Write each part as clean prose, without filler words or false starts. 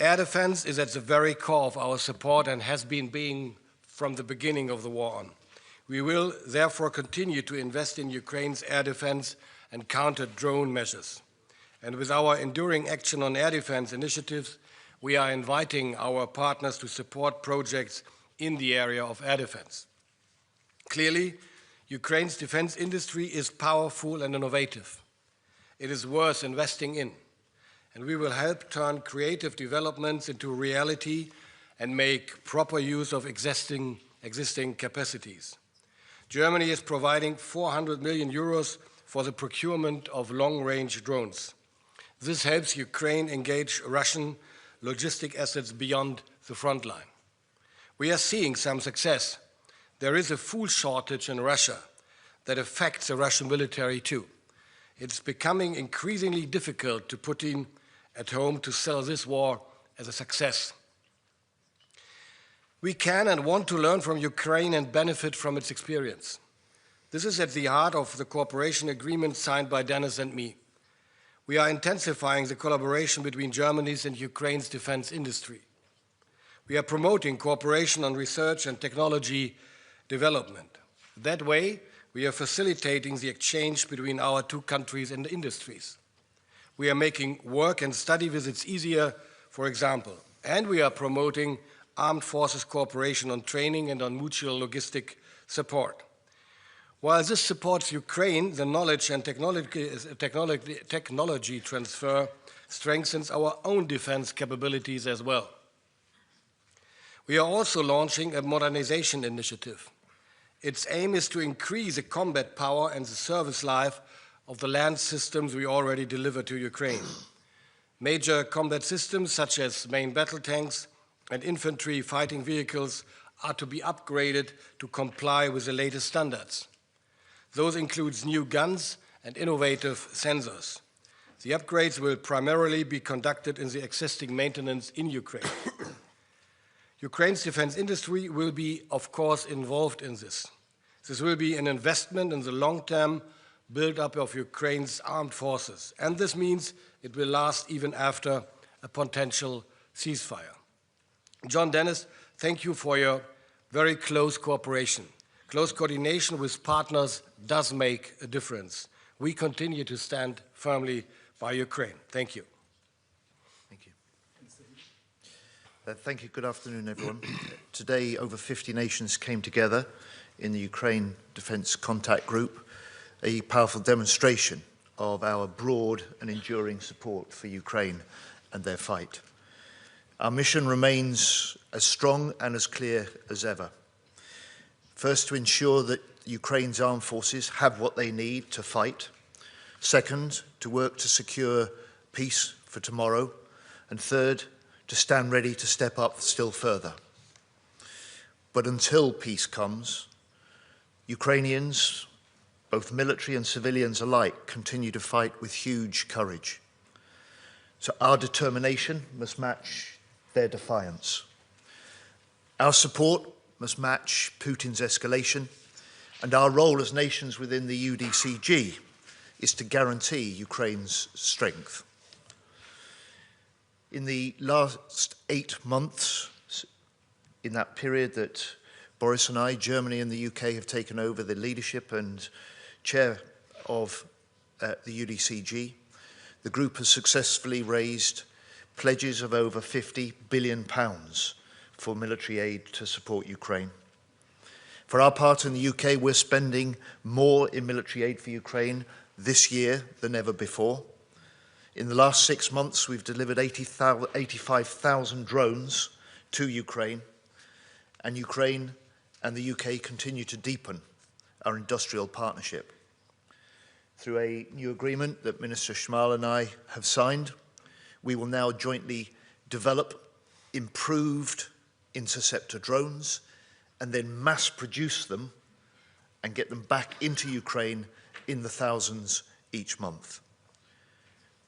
Air defense is at the very core of our support and has been being from the beginning of the war on. We will therefore continue to invest in Ukraine's air defense and counter-drone measures. And with our enduring action on air defense initiatives, we are inviting our partners to support projects in the area of air defense. Clearly, Ukraine's defense industry is powerful and innovative. It is worth investing in, and we will help turn creative developments into reality and make proper use of existing capacities. Germany is providing 400 million euros for the procurement of long-range drones. This helps Ukraine engage Russian logistic assets beyond the front line. We are seeing some success. There is a food shortage in Russia that affects the Russian military too. It's becoming increasingly difficult to Putin at home to sell this war as a success. We can and want to learn from Ukraine and benefit from its experience. This is at the heart of the cooperation agreement signed by Dennis and me. We are intensifying the collaboration between Germany's and Ukraine's defense industry. We are promoting cooperation on research and technology development. That way, we are facilitating the exchange between our two countries and industries. We are making work and study visits easier, for example, and we are promoting armed forces cooperation on training and on mutual logistic support. While this supports Ukraine, the knowledge and technology transfer strengthens our own defense capabilities as well. We are also launching a modernization initiative. Its aim is to increase the combat power and the service life of the land systems we already deliver to Ukraine. Major combat systems such as main battle tanks and infantry fighting vehicles are to be upgraded to comply with the latest standards. Those include new guns and innovative sensors. The upgrades will primarily be conducted in the existing maintenance in Ukraine. Ukraine's defense industry will be, of course, involved in this. This will be an investment in the long-term build-up of Ukraine's armed forces, and this means it will last even after a potential ceasefire. John Dennis, thank you for your very close cooperation. Close coordination with partners does make a difference. We continue to stand firmly by Ukraine. Thank you. Thank you. Thank you. Good afternoon, everyone. Today, over 50 nations came together in the Ukraine Defence Contact Group, a powerful demonstration of our broad and enduring support for Ukraine and their fight. Our mission remains as strong and as clear as ever. First, to ensure that Ukraine's armed forces have what they need to fight. Second, to work to secure peace for tomorrow. And third, to stand ready to step up still further. But until peace comes, Ukrainians, both military and civilians alike, continue to fight with huge courage. So our determination must match their defiance. Our support must match Putin's escalation, and our role as nations within the UDCG is to guarantee Ukraine's strength. In the last 8 months, in that period that Boris and I, Germany and the UK, have taken over the leadership and chair of the UDCG, the group has successfully raised pledges of over £50 billion for military aid to support Ukraine. For our part in the UK, we're spending more in military aid for Ukraine this year than ever before. In the last 6 months, we've delivered 85,000 drones to Ukraine, and Ukraine and the UK continue to deepen our industrial partnership. Through a new agreement that Minister Schmal and I have signed, we will now jointly develop improved interceptor drones and then mass produce them and get them back into Ukraine in the thousands each month.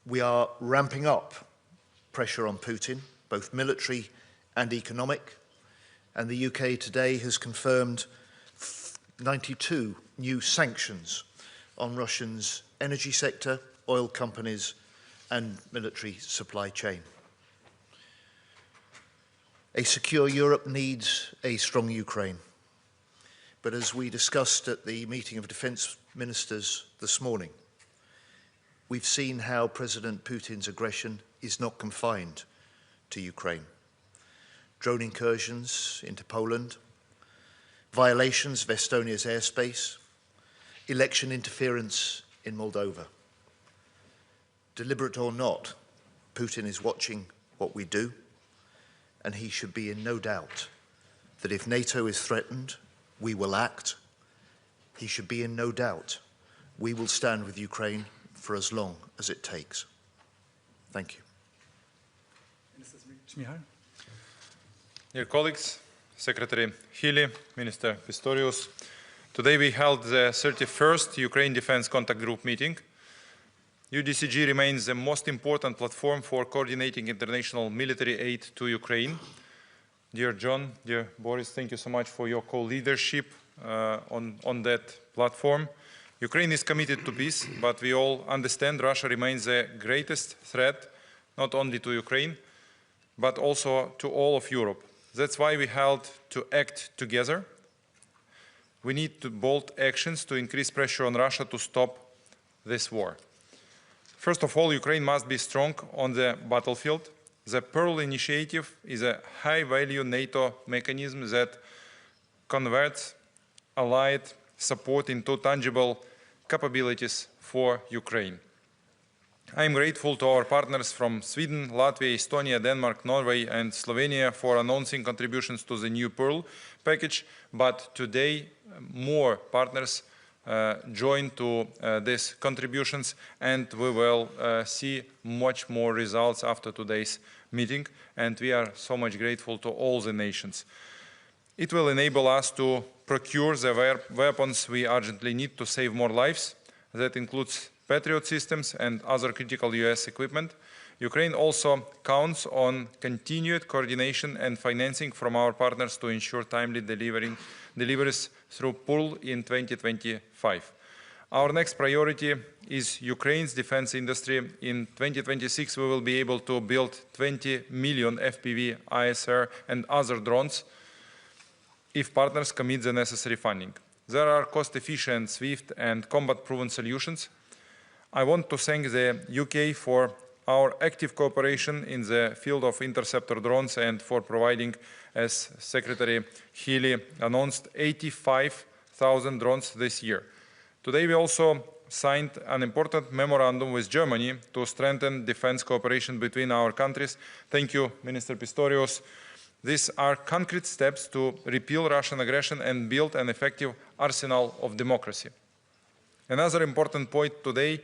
We are ramping up pressure on Putin, both military and economic, and the UK today has confirmed 92 new sanctions on Russia's energy sector, oil companies, and military supply chain. A secure Europe needs a strong Ukraine. But as we discussed at the meeting of defence ministers this morning, we've seen how President Putin's aggression is not confined to Ukraine. Drone incursions into Poland, violations of Estonia's airspace, election interference in Moldova. Deliberate or not, Putin is watching what we do, and he should be in no doubt that if NATO is threatened, we will act. He should be in no doubt we will stand with Ukraine for as long as it takes. Thank you. Minister Šmigaля. Dear colleagues, Secretary Hili, Minister Pісторіус, today we held the 31st Ukraine Defense Contact Group meeting. UDCG remains the most important platform for coordinating international military aid to Ukraine. Dear John, dear Boris, thank you so much for your co-leadership on that platform. Ukraine is committed to peace, but we all understand Russia remains the greatest threat, not only to Ukraine, but also to all of Europe. That's why we held to act together. We need to bold actions to increase pressure on Russia to stop this war. First of all, Ukraine must be strong on the battlefield. The Pearl Initiative is a high-value NATO mechanism that converts allied support into tangible capabilities for Ukraine. I am grateful to our partners from Sweden, Latvia, Estonia, Denmark, Norway, and Slovenia for announcing contributions to the new Pearl package, but today more partners join to these contributions, and we will see much more results after today's meeting, and we are so much grateful to all the nations. It will enable us to procure the weapons we urgently need to save more lives. That includes Patriot systems and other critical US equipment. Ukraine also counts on continued coordination and financing from our partners to ensure timely deliveries through Pearl in 2025. Our next priority is Ukraine's defense industry. In 2026, we will be able to build 20 million FPV, ISR, and other drones if partners commit the necessary funding. There are cost-efficient, swift, and combat-proven solutions. I want to thank the UK for our active cooperation in the field of interceptor drones and for providing, as Secretary Healy announced, 85,000 drones this year. Today we also signed an important memorandum with Germany to strengthen defense cooperation between our countries. Thank you, Minister Pісторіус. These are concrete steps to repeal Russian aggression and build an effective arsenal of democracy. Another important point today,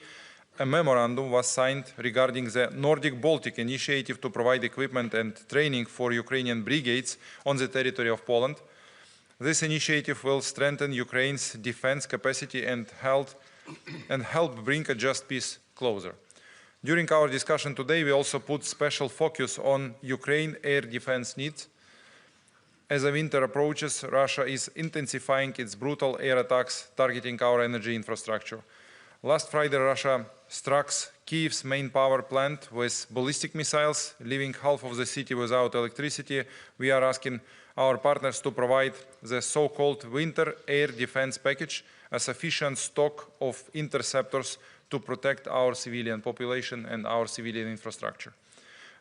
a memorandum was signed regarding the Nordic-Baltic initiative to provide equipment and training for Ukrainian brigades on the territory of Poland. This initiative will strengthen Ukraine's defense capacity and help bring a just peace closer. During our discussion today, we also put special focus on Ukraine air defense needs. As the winter approaches, Russia is intensifying its brutal air attacks targeting our energy infrastructure. Last Friday, Russia struck Kyiv's main power plant with ballistic missiles, leaving half of the city without electricity. We are asking our partners to provide the so-called winter air defense package, a sufficient stock of interceptors to protect our civilian population and our civilian infrastructure.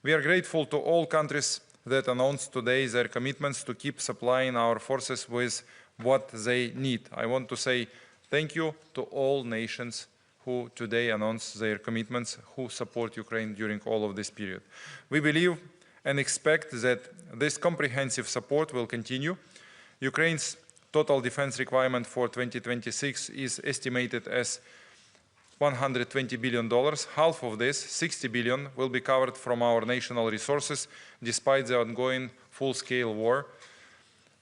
We are grateful to all countries that announced today their commitments to keep supplying our forces with what they need. I want to say thank you to all nations who today announced their commitments, who support Ukraine during all of this period. We believe and expect that this comprehensive support will continue. Ukraine's total defense requirement for 2026 is estimated as $120 billion. Half of this, $60 billion, will be covered from our national resources, despite the ongoing full-scale war.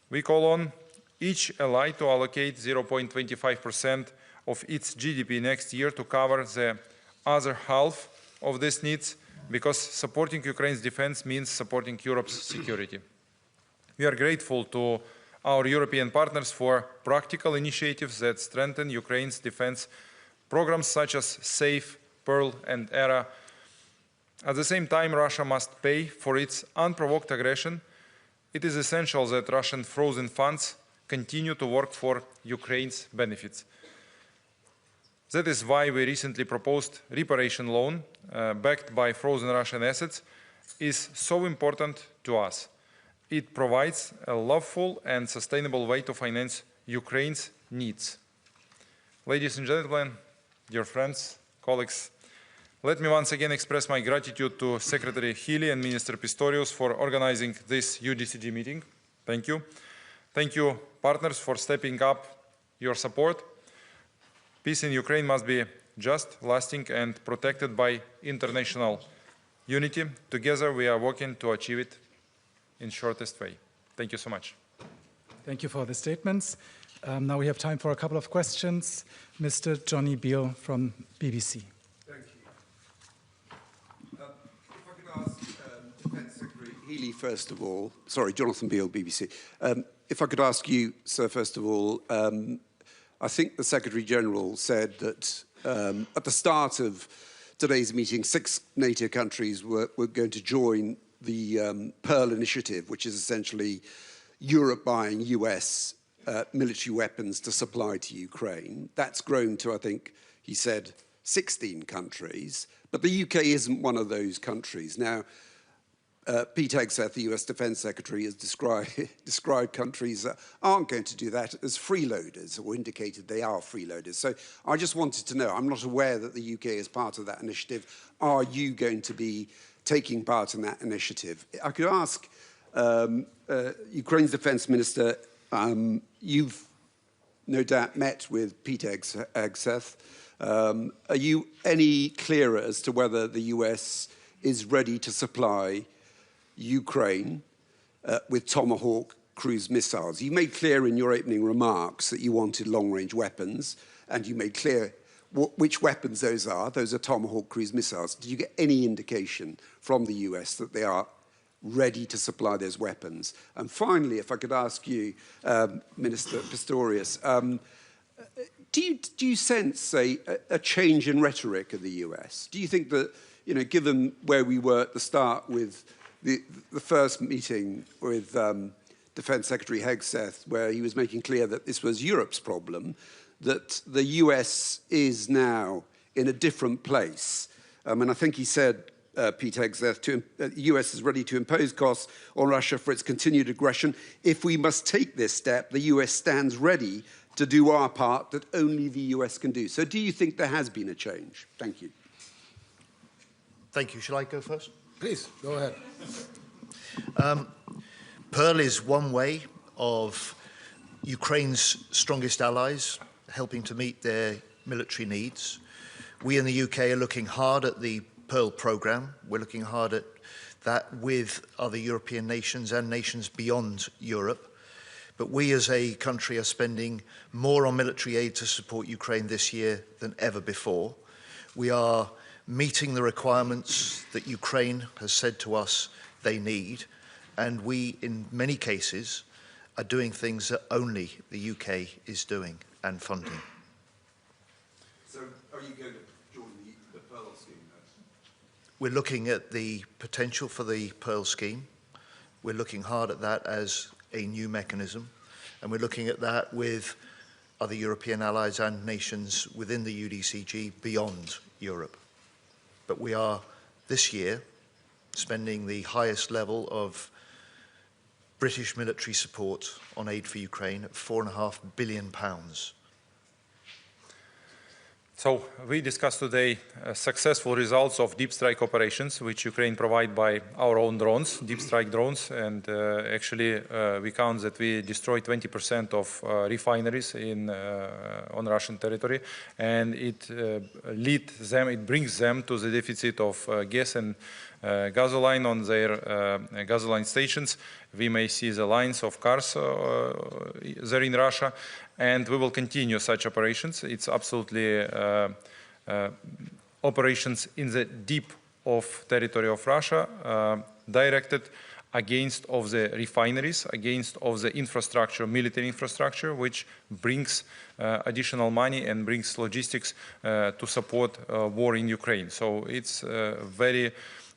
We call on each ally to allocate 0.25% of its GDP next year to cover the other half of these needs, because supporting Ukraine's defense means supporting Europe's security. We are grateful to our European partners for practical initiatives that strengthen Ukraine's defense. Programs such as SAFE, Pearl, and ERA. At the same time, Russia must pay for its unprovoked aggression. it is essential that Russian frozen funds continue to work for Ukraine's benefits. That is why we recently proposed reparation loan backed by frozen Russian assets is so important to us. It provides a lawful and sustainable way to finance Ukraine's needs. Ladies and gentlemen, dear friends, colleagues, let me once again express my gratitude to Secretary Hili and Minister Pісторіус for organizing this UDCG meeting. Thank you. Thank you, partners, for stepping up your support. Peace in Ukraine must be just, lasting, and protected by international unity. Together, we are working to achieve it in shortest way. Thank you so much. Thank you for the statements. Now we have time for a couple of questions. Mr. Johnny Beale from BBC. Thank you. If I could ask Defence Secretary Healy, first of all, sorry, Jonathan Beale, BBC. If I could ask you, sir, first of all, I think the Secretary-General said that at the start of today's meeting, 6 NATO countries were going to join the Pearl Initiative, which is essentially Europe buying US military weapons to supply to Ukraine. That's grown to, I think, he said, 16 countries. But the UK isn't one of those countries. Now, Pete Hegseth, the US Defense Secretary, has described countries that aren't going to do that as freeloaders, or indicated they are freeloaders. So I just wanted to know, I'm not aware that the UK is part of that initiative. Are you going to be taking part in that initiative? I could ask Ukraine's Defense Minister, you've no doubt met with Pete Hegseth. Are you any clearer as to whether the US is ready to supply Ukraine with Tomahawk cruise missiles? You made clear in your opening remarks that you wanted long-range weapons, and you made clear which weapons those are. Those are Tomahawk cruise missiles. Did you get any indication from the US that they are ready to supply those weapons? And finally, if I could ask you, Minister Pісторіус, do you sense a change in rhetoric of the US? Do you think that, you know, given where we were at the start with the first meeting with Defense Secretary Hegseth, where he was making clear that this was Europe's problem, that the US is now in a different place? And I think he said, Pete Hegseth, the US is ready to impose costs on Russia for its continued aggression. If we must take this step, the US stands ready to do our part that only the US can do. So do you think there has been a change? Thank you. Thank you. Shall I go first? Please, go ahead. Pearl is one way of Ukraine's strongest allies helping to meet their military needs. We in the UK are looking hard at the Pearl programme. We're looking hard at that with other European nations and nations beyond Europe. But we as a country are spending more on military aid to support Ukraine this year than ever before. We are meeting the requirements that Ukraine has said to us they need, and we, in many cases, are doing things that only the UK is doing and funding. So are you going to join the Pearl scheme? We're looking at the potential for the Pearl scheme. We're looking hard at that as a new mechanism, and we're looking at that with other European allies and nations within the UDCG beyond Europe. But we are, this year, spending the highest level of British military support on aid for Ukraine at £4.5 billion. So we discussed today successful results of deep strike operations, which Ukraine provide by our own drones, deep strike drones, and actually we count that we destroyed 20% of refineries on Russian territory, and it brings them to the deficit of gas and gasoline on their gasoline stations. We may see the lines of cars there in Russia, and we will continue such operations. It's absolutely operations in the deep of territory of Russia, directed against of the refineries, against of the infrastructure, military infrastructure, which brings additional money and brings logistics to support war in Ukraine. So it's very,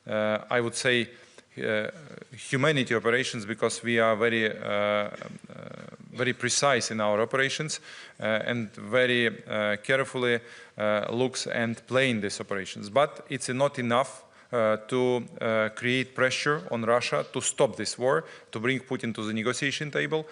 I would say, humanity operations, because we are very precise in our operations and very carefully looks and plan these operations. But it's not enough to create pressure on Russia to stop this war, to bring Putin to the negotiation table.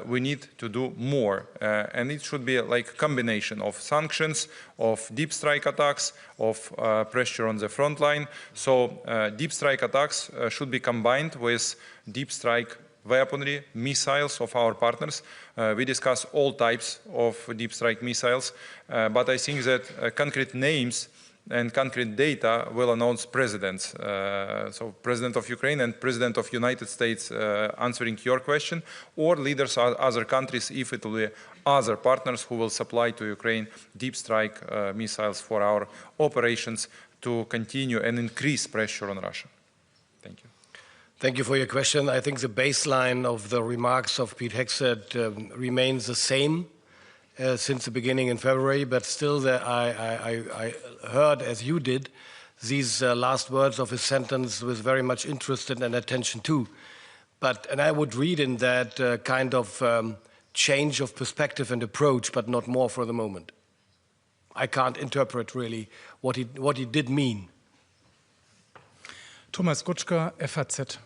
We need to do more. And it should be like a combination of sanctions, of deep strike attacks, of pressure on the front line. So deep strike attacks should be combined with deep strike weaponry, missiles of our partners. We discuss all types of deep strike missiles, but I think that concrete names and concrete data will announce presidents. So President of Ukraine and President of United States answering your question, or leaders of other countries if it will be other partners who will supply to Ukraine deep strike missiles for our operations to continue and increase pressure on Russia. Thank you. Thank you for your question. I think the baseline of the remarks of Pete Hegseth remains the same since the beginning in February, but still I heard, as you did, these last words of his sentence with very much interest and attention too. And I would read in that kind of change of perspective and approach, but not more for the moment. I can't interpret really what he did mean. Thomas Gutschka, FAZ.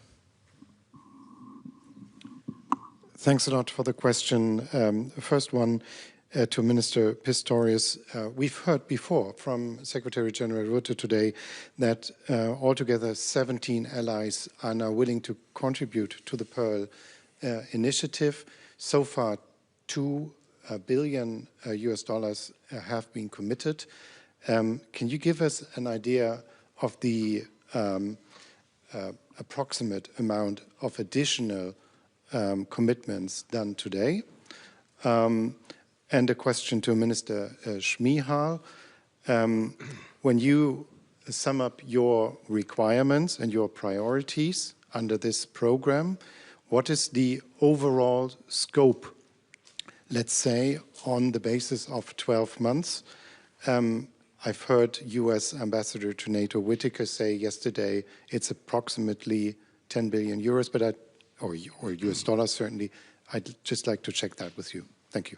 Thanks a lot for the question. First one to Minister Pistorius. We've heard before from Secretary General Rutте today that altogether 17 allies are now willing to contribute to the Pearl initiative. So far, $2 billion US have been committed. Can you give us an idea of the approximate amount of additional commitments done today? And a question to Minister Šmihal. When you sum up your requirements and your priorities under this program, what is the overall scope, let's say, on the basis of 12 months? I've heard US Ambassador to NATO Whitaker say yesterday it's approximately 10 billion euros, but or US dollars certainly. I'd just like to check that with you. Thank you.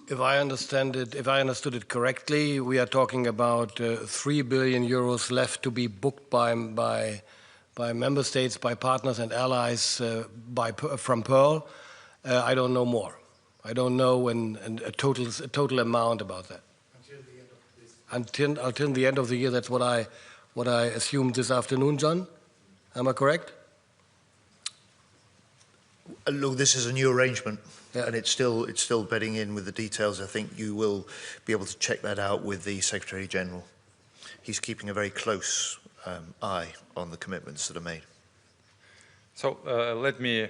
If I understood it correctly, we are talking about 3 billion euros left to be booked by member states, by partners and allies from Pearl. I don't know more. I don't know a total amount about that. Until the end of the year. That's what I assumed this afternoon, John. Am I correct? Look, this is a new arrangement, and it's still bedding in with the details. I think you will be able to check that out with the Secretary General. He's keeping a very close eye on the commitments that are made. So let me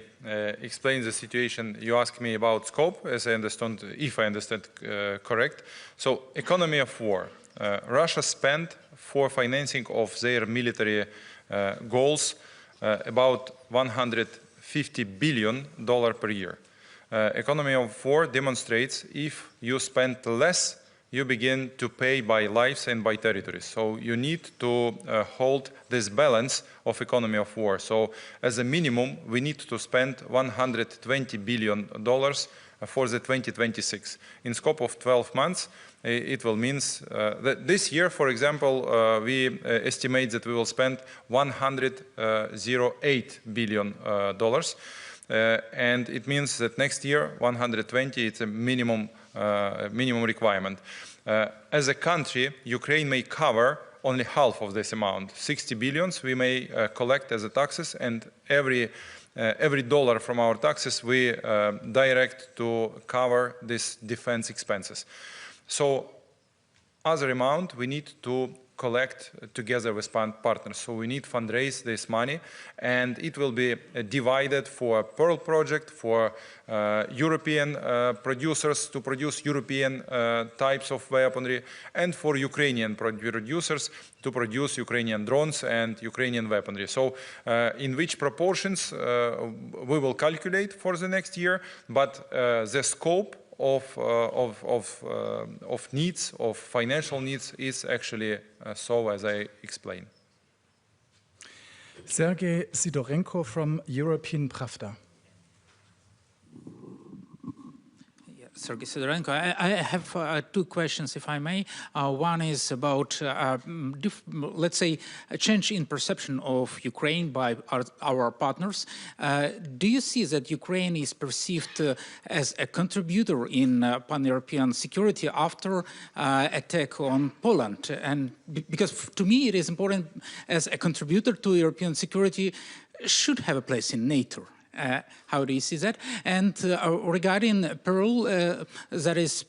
explain the situation. You asked me about scope, as I understand, if I understand correct. So economy of war. Russia spent for financing of their military goals about $150 billion per year. Economy of war demonstrates if you spend less, you begin to pay by lives and by territories. So you need to hold this balance of economy of war. So as a minimum, we need to spend $120 billion for the 2026. In scope of 12 months, it will mean that this year, for example, we estimate that we will spend $108 billion. And it means that next year, 120, it's a minimum requirement. As a country, Ukraine may cover only half of this amount. 60 billions we may collect as a taxes, and every dollar from our taxes we direct to cover these defense expenses. So other amount we need to collect together with partners. So we need to fundraise this money, and it will be divided for Pearl project, for European producers to produce European types of weaponry, and for Ukrainian producers to produce Ukrainian drones and Ukrainian weaponry. So in which proportions we will calculate for the next year, but the scope of needs, of financial needs, is actually so as I explained. Sergei Sidorenko from European Pravda. Sergei Sidorenko. I have two questions, if I may. One is about, let's say, a change in perception of Ukraine by our partners. Do you see that Ukraine is perceived as a contributor in pan-European security after attack on Poland? And because to me it is important, as a contributor to European security, should have a place in NATO. How do you see that? And regarding Pearl, that is,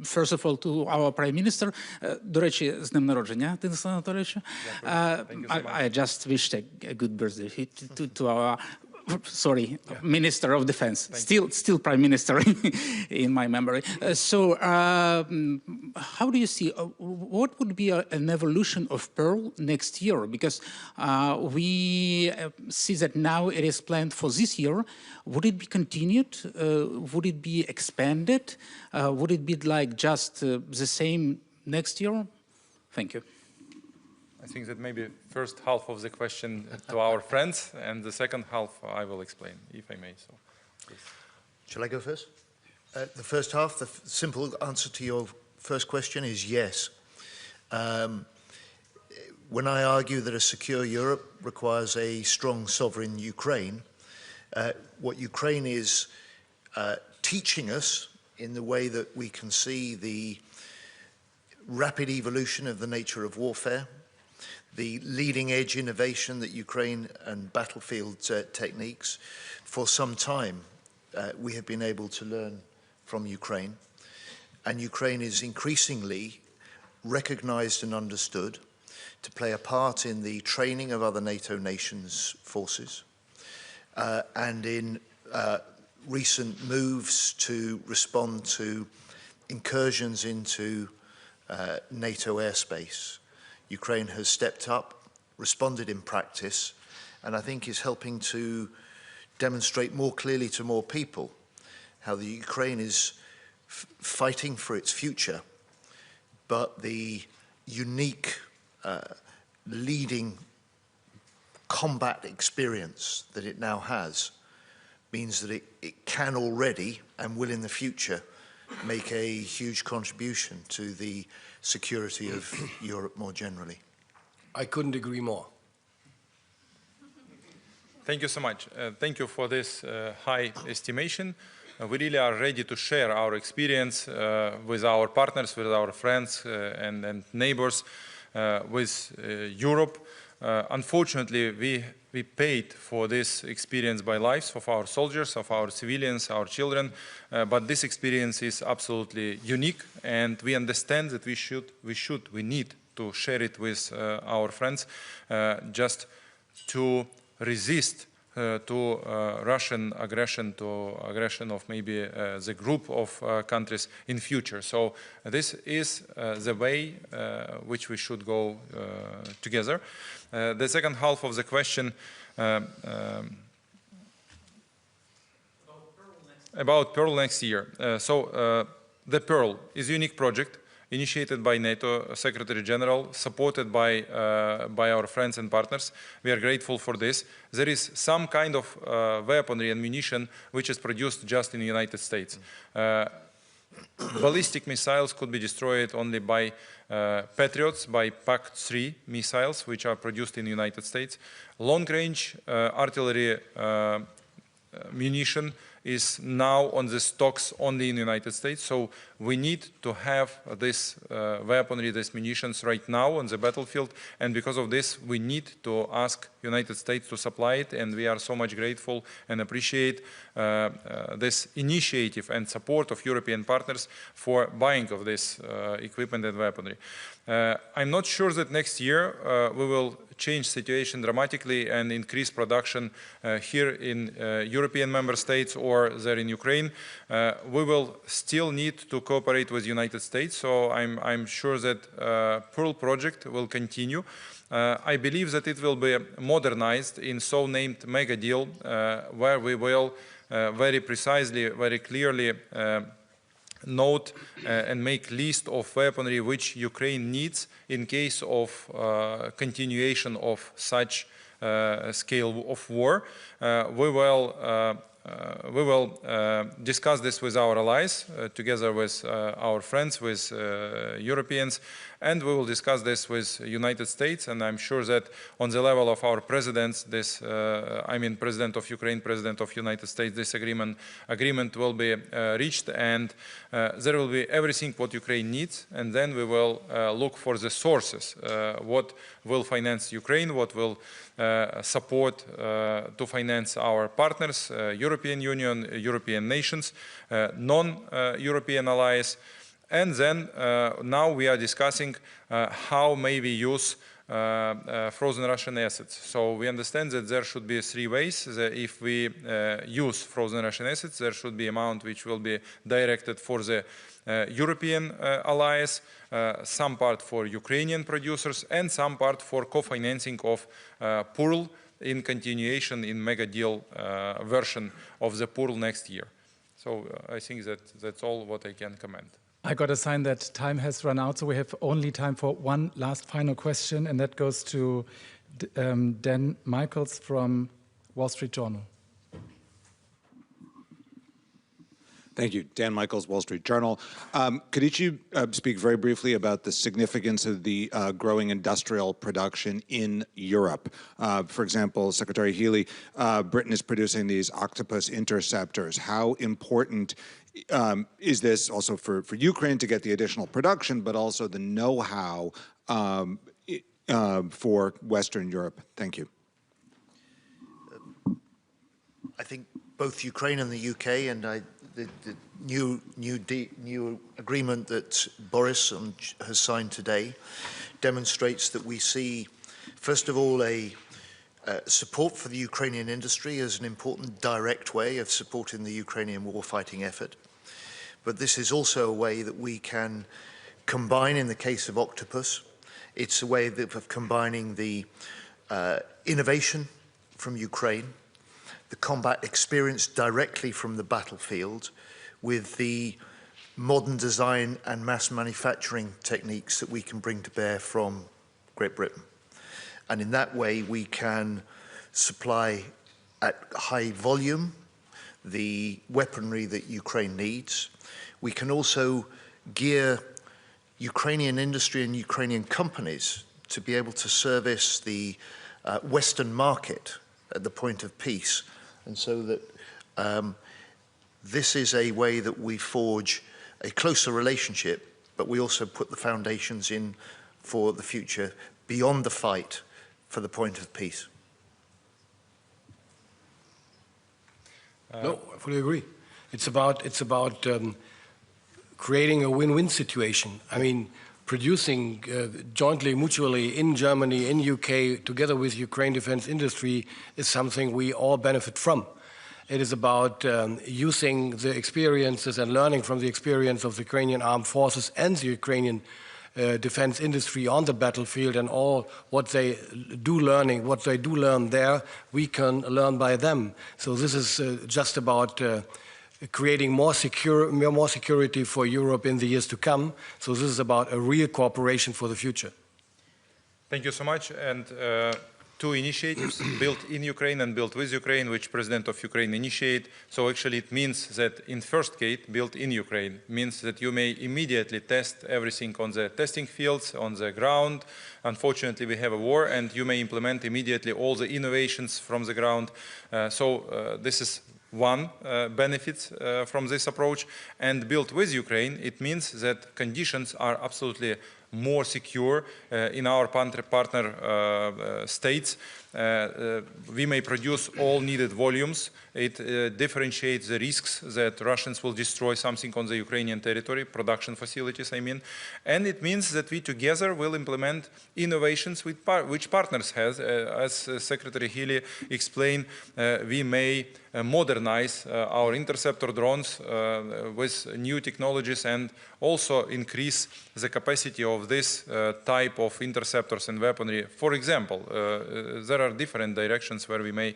first of all, to our Prime Minister, до речі, з днем народження, Дениса Анатолійовича. I just wished a good birthday to our, sorry, Minister of Defense, still Prime Minister in my memory. So how do you see, what would be an evolution of Pearl next year? Because we see that now it is planned for this year. Would it be continued? Would it be expanded? Would it be like just the same next year? Thank you. I think that maybe first half of the question to our friends, and the second half I will explain, if I may. So, please. Shall I go first? The first half, the simple answer to your first question is yes. When I argue that a secure Europe requires a strong sovereign Ukraine, what Ukraine is teaching us in the way that we can see the rapid evolution of the nature of warfare, the leading edge innovation that Ukraine and battlefield techniques, for some time we have been able to learn from Ukraine. And Ukraine is increasingly recognized and understood to play a part in the training of other NATO nations' forces and in recent moves to respond to incursions into NATO airspace. Ukraine has stepped up, responded in practice, and I think is helping to demonstrate more clearly to more people how the Ukraine is fighting for its future, but the unique leading combat experience that it now has means that it can already and will in the future make a huge contribution to the security of Europe more generally. I couldn't agree more. Thank you so much. Thank you for this high estimation. We really are ready to share our experience with our partners, with our friends and neighbors, with Europe. Unfortunately, we paid for this experience by lives of our soldiers, of our civilians, our children, but this experience is absolutely unique, and we understand that we need to share it with our friends just to resist to Russian aggression, to aggression of maybe the group of countries in future. So this is the way which we should go together. The second half of the question about Pearl next year. The Pearl is a unique project initiated by NATO Secretary General, supported by our friends and partners. We are grateful for this. There is some kind of weaponry and munition which is produced just in the United States. Ballistic missiles could be destroyed only by Patriots, by PAC-3 missiles, which are produced in the United States. Long-range artillery munition is now on the stocks only in the United States. So we need to have this weaponry, these munitions right now on the battlefield. And because of this, we need to ask United States to supply it. And we are so much grateful and appreciate this initiative and support of European partners for buying of this equipment and weaponry. I'm not sure that next year we will change situation dramatically and increase production here in European member states or there in Ukraine. We will still need to cooperate with the United States, so I'm sure that Pearl project will continue. I believe that it will be modernized in so-named mega deal where we will very precisely, very clearly note and make list of weaponry which Ukraine needs in case of continuation of such scale of war. We will discuss this with our allies, together with our friends, with Europeans, and we will discuss this with United States. And I'm sure that on the level of our presidents, this, I mean, President of Ukraine, President of United States, this agreement will be reached, and there will be everything what Ukraine needs. And then we will look for the sources, what will finance Ukraine, what will support to finance our partners, European Union, European nations, non-European allies. And then now we are discussing how may we use frozen Russian assets. So we understand that there should be three ways. If we use frozen Russian assets, there should be amount which will be directed for the European allies, some part for Ukrainian producers, and some part for co-financing of PURL in continuation in mega deal version of the PURL next year. So I think that that's all what I can comment. I got a sign that time has run out, so we have only time for one last final question, and that goes to Dan Michaels from Wall Street Journal. Thank you. Dan Michaels, Wall Street Journal. Could each of you speak very briefly about the significance of the growing industrial production in Europe? For example, Secretary Healy, Britain is producing these octopus interceptors. How important is this also for Ukraine to get the additional production, but also the know-how for Western Europe? Thank you. I think both Ukraine and the UK, and the new agreement that Boris has signed today demonstrates that we see, first of all, a support for the Ukrainian industry as an important direct way of supporting the Ukrainian warfighting effort. But this is also a way that we can combine, in the case of Octopus, it's a way of combining the innovation from Ukraine, the combat experience directly from the battlefield, with the modern design and mass manufacturing techniques that we can bring to bear from Great Britain. And in that way, we can supply at high volume the weaponry that Ukraine needs. We can also gear Ukrainian industry and Ukrainian companies to be able to service the Western market at the point of peace. And so that this is a way that we forge a closer relationship, but we also put the foundations in for the future beyond the fight for the point of peace. No, I fully agree. It's about creating a win-win situation. I mean, producing jointly, mutually in Germany, in UK, together with Ukraine defense industry is something we all benefit from. It is about using the experiences and learning from the experience of the Ukrainian armed forces and the Ukrainian defense industry on the battlefield, and all what they do learn there, we can learn by them. So this is just about creating more security for Europe in the years to come. So this is about a real cooperation for the future. Thank you so much. And two initiatives, built in Ukraine and built with Ukraine, which President of Ukraine initiated. So actually it means that in first case, built in Ukraine, means that you may immediately test everything on the testing fields, on the ground. Unfortunately, we have a war, and you may implement immediately all the innovations from the ground. So this is one benefit from this approach. And built with Ukraine, it means that conditions are absolutely more secure in our partner states. We may produce all needed volumes. It differentiates the risks that Russians will destroy something on the Ukrainian territory, production facilities, I mean. And it means that we together will implement innovations which partners has. As Secretary Healy explained, we may modernize our interceptor drones with new technologies and also increase the capacity of of this type of interceptors and weaponry. For example, there are different directions where we may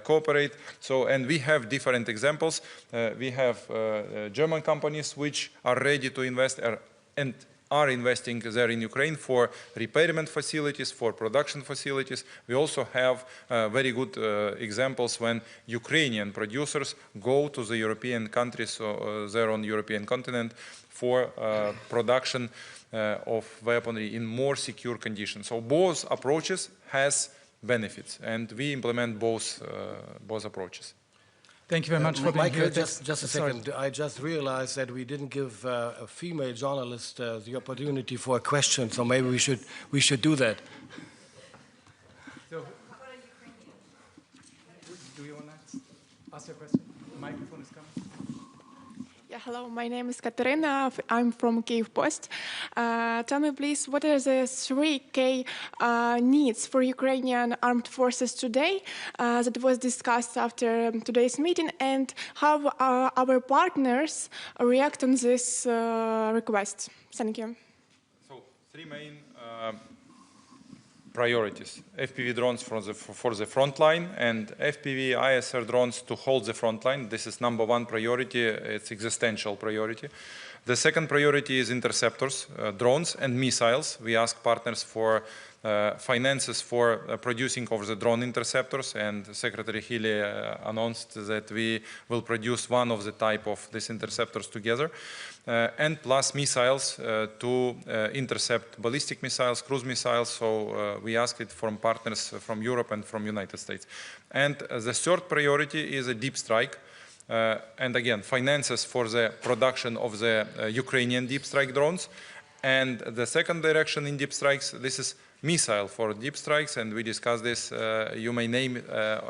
cooperate. So, and we have different examples. We have German companies which are ready to invest and are investing there in Ukraine for repairment facilities, for production facilities. We also have very good examples when Ukrainian producers go to the European countries there on the European continent for production of weaponry in more secure conditions. So both approaches has benefits, and we implement both approaches. Thank you very much for being Michael, here. just a second. I just realized that we didn't give a female journalist the opportunity for a question, so maybe we should do that. So, do you want to ask your question? The microphone is coming. Yeah, hello, my name is Katerina. I'm from Kyiv Post. Tell me, please, what are the 3 key needs for Ukrainian armed forces today that was discussed after today's meeting, and how our partners react on this request? Thank you. So 3 main priorities: FPV drones for the front line, and FPV ISR drones to hold the front line. This is #1 priority. It's existential priority. The second priority is interceptors, drones and missiles. We ask partners for finances for producing of the drone interceptors, and Secretary Hili announced that we will produce one of the type of these interceptors together, and plus missiles to intercept ballistic missiles, cruise missiles. So we ask it from partners from Europe and from United States. And the third priority is a deep strike. And again, finances for the production of the Ukrainian deep strike drones. And the second direction in deep strikes, this is missile for deep strikes, and we discussed this. You may name,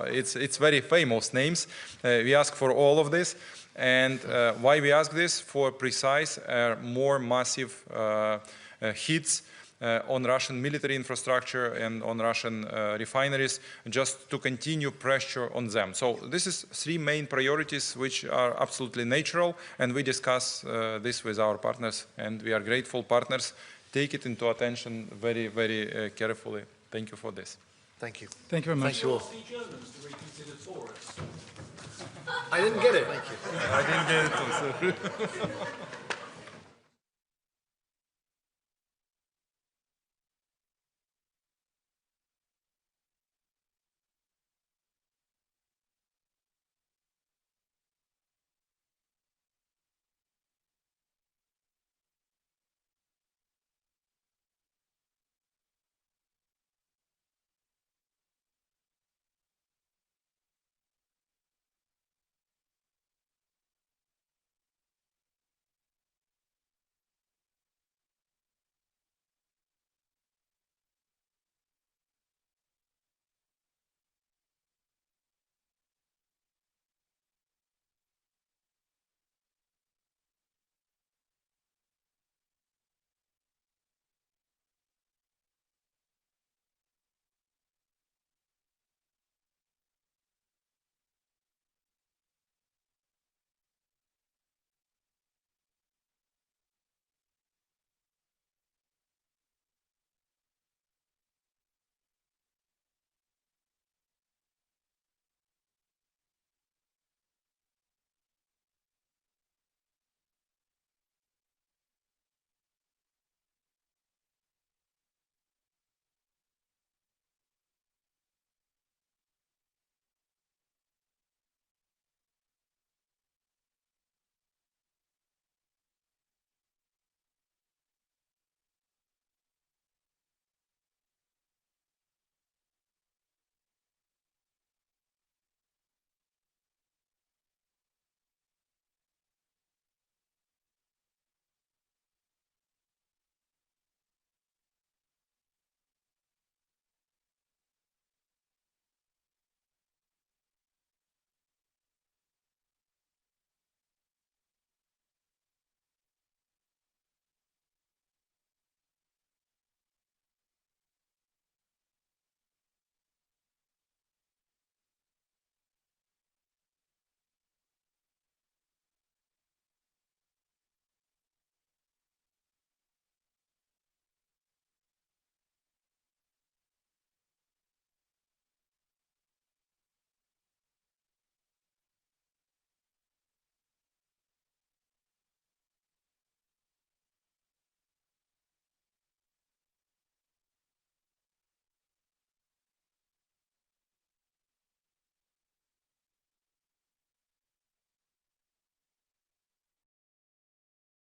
it's very famous names. We ask for all of this. And why we ask this? For precise, more massive hits on Russian military infrastructure and on Russian refineries, just to continue pressure on them. So this is 3 main priorities which are absolutely natural, and we discuss this with our partners, and we are grateful partners. Take it into attention very, very carefully. Thank you for this. Thank you. Thank you very much. Thank you all. I didn't get it. Thank you. I didn't get it too.